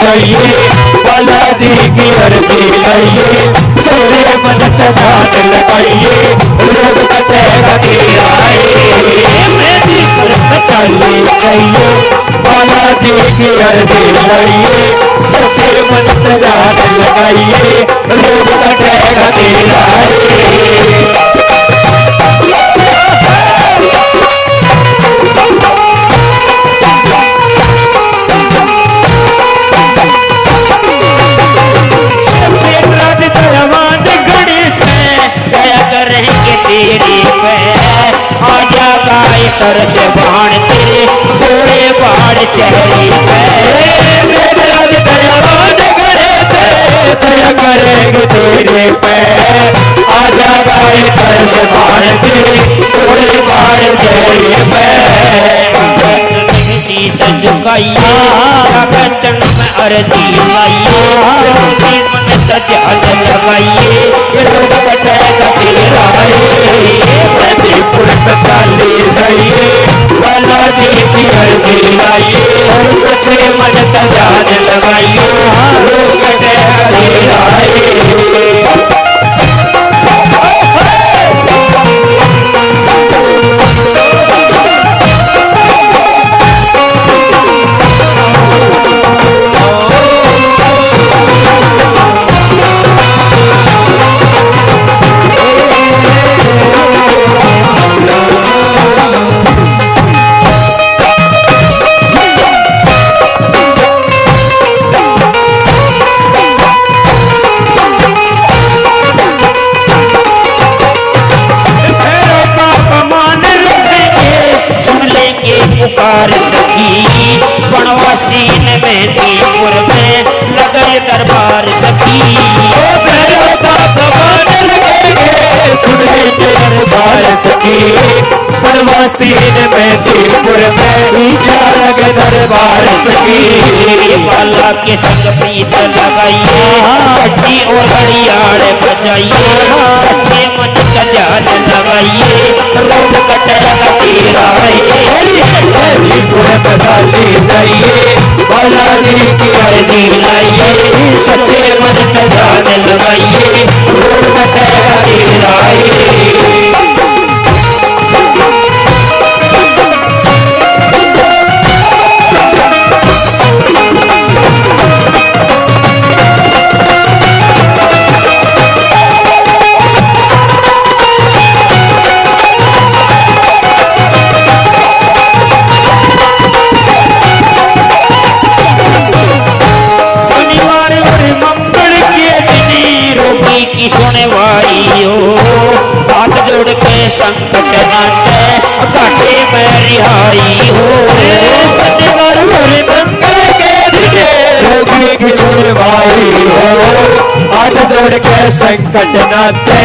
जाइए, बालाजी की अर्जी लाइए, सच्चे मन का ध्यान लगाइए, रोग कटेगा तेरा। मेहंदीपुर में चले जाइए, बालाजी की अर्जी लाइए, सच्चे मन का ध्यान लगाइए, रोग कटेगा तेरा। तरस बाण तेरे घोड़े बाण चेहरे पे, दया करेंगे तेरे पे, आजा गाए तरस बाण तेरे घोड़े बाण चेहरे पे। झुकाइए चरण में अर्जी लाइए, मन सजान लगाइए, रोग कटेगा तेरा। मेहंदीपुर में चले जाइए, बालाजी की अर्जी लाइए, और सच्चे मन का ध्यान लगाइए, रोग कटेगा तेरा। पुकार सखी बनवासी ने मेहंदीपुर में लगल दरबार सखी, दरबार सखी, बनवासी ने मेहंदीपुर में दरबार सखी। बाला के संग प्रीत लगाइए, भट्टी और घड़ियाल बजाइए, सच्चे मन का ध्यान लगाइए, रोग कटेगा तेरा। मेहंदीपुर में चले जाइए, बालाजी की अर्जी लाइए, सच्चे मन का ध्यान लगाइए, रोग कटेगा तेरा। की सुने वाई हो, हाथ जोड़ के संकट नाचे घाटे में रिहाई हो। रोगी की सुनवाई हो, हाथ जोड़ के संकट नाचे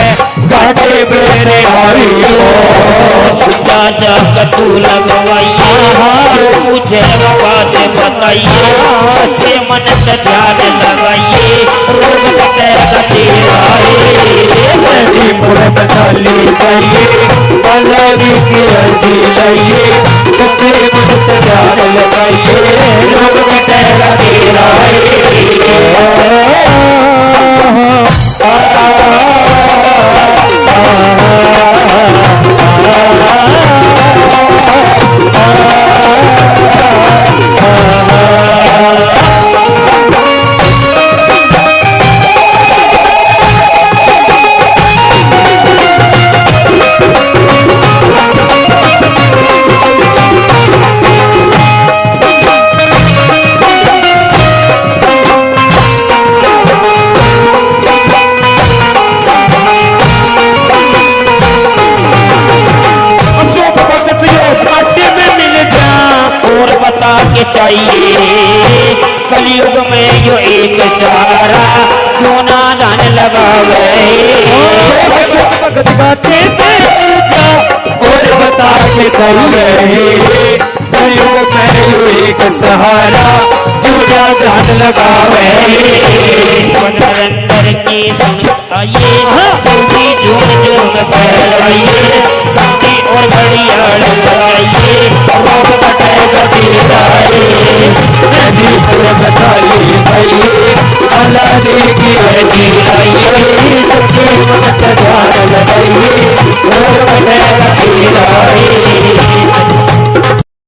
घाटे में रिहाई हो। छुटा जाकर तू लगवाइए, मुझे बात बताइए, सच्चे मन से ध्यान लगाइए, रोग कटेगा तेरा। मेहंदीपुर में चले जाइए, बालाजी की अर्जी लाइए, सच्चे मन से ध्यान लगाइए, रोग कटेगा तेरा। चाहिए कलयुग में यो एक सहारा, क्यों ना दान लगावे। भगत गाते और बता के चाहिए, कलयुग में यो एक सहारा, क्यों ना दान लगावे। नरेंद्र की सुन आइए, पूरी झूम झूम फैलाइए, घंटी और घड़ियाल बजाइए, रोग कटेगा तेरा। मेहंदीपुर में चले शादी की अर्जी लाइए, सच्चे मन का ध्यान लगाइए, रोड कटे लगी राही।